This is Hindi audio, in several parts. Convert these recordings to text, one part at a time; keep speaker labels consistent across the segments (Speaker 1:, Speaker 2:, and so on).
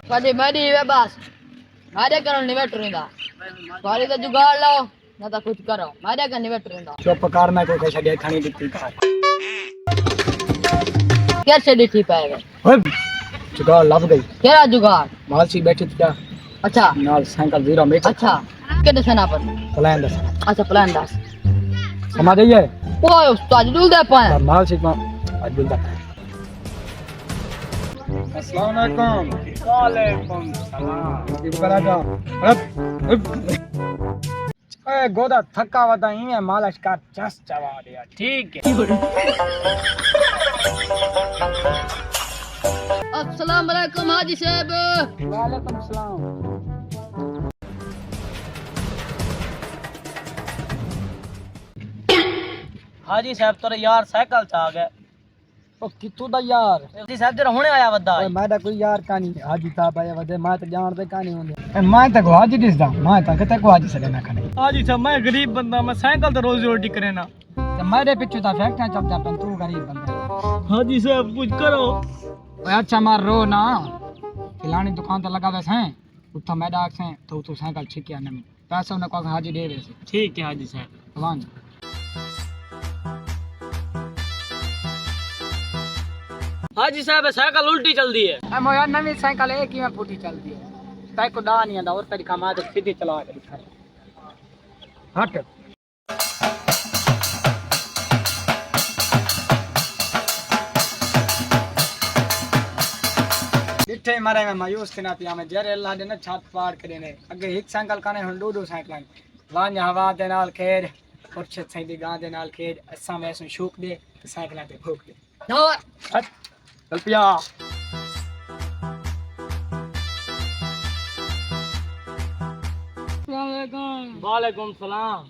Speaker 1: कदी मरी वे बस मारे करो निवेटरिंदा वाली तो जुगाड़ लाओ ना तो कुछ करो मारे का निवेटरिंदा
Speaker 2: चुप कर मैं कोई छड़े खणी दित्ती कार
Speaker 1: कैसे डिठी पाएगा
Speaker 2: ओए जुगाड़ लभ गई
Speaker 1: केड़ा जुगाड़
Speaker 2: मालसी बैठी थी क्या
Speaker 1: अच्छा
Speaker 2: नाल साइकिल जीरो में
Speaker 1: अच्छा केड़े सना पर
Speaker 2: प्लान दस
Speaker 1: अच्छा प्लान दास
Speaker 2: समझ गई है
Speaker 1: ओए उस्ताद दूल दे पाए
Speaker 2: मालसी को अब्दुल दा अस्सलाम वालेकुम वालेकुम सलाम इबरा जा ए गोदा थका वदा इने मालिश का जस चवा दिया ठीक है
Speaker 1: अस्सलाम वालेकुम हाजी साहब
Speaker 2: वालेकुम सलाम
Speaker 3: हाजी साहब तोरे यार साइकिल च आ गए
Speaker 2: ओ कितू दा यार
Speaker 3: हाजी साहब तेरा हुणे आया वदा
Speaker 2: ओए मैं कोई यार कानी हाजी साहब आया वदे मैं तो जानदे कानी होंदे मैं तो हाजी दिसदा मैं तो कते को हाजी सदे ना खने
Speaker 3: हाजी साहब मैं गरीब बंदा मैं साइकिल तो रोजी रोटी करे ना
Speaker 2: ते मेरे पीछे तो फैक्ट्री चलता पन तू गरीब बंदा
Speaker 3: हाजी साहब कुछ करो
Speaker 2: ओए अच्छा मार रो ना खिलानी दुकान तो लगा वैसे हैं उठा मैं डाक से तो तू साइकिल छिकिया नमी पैसा उन्हें को हाजी दे वैसे
Speaker 3: ठीक है हाजी साहब
Speaker 2: भगवान
Speaker 3: हाजी साहब साइकिल उल्टी चल दी है
Speaker 2: ए मोया नवी साइकिल एक ही में फूटी चलती है ताई को दा नहीं आंदा और तरीका मैं तो सीधी चला के दिखा हट डिठे मारे में मायूस थिना पिया में जरे अल्लाह दे न छात पार करे ने अगे एक साइकिल काने हुन दो साइकिल वांज हवा दे नाल खेड पुरछत सही दी गां दे नाल खेड असा में सु शूक दे साइकिल पे भोग दे
Speaker 1: नो
Speaker 2: हट चल पिया
Speaker 3: वालेकुम सलाम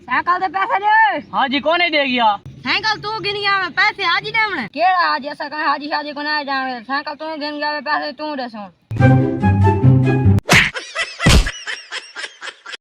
Speaker 1: साइकिल दे पैसे दे
Speaker 3: हाजी कौन दे गया
Speaker 1: साइकिल तू गिन गया मैं पैसे हाजी दे हमने केड़ा हाजी ऐसा कहे हाजी शादी को ना जावे साइकिल तू गिन गया पैसे तू दे सो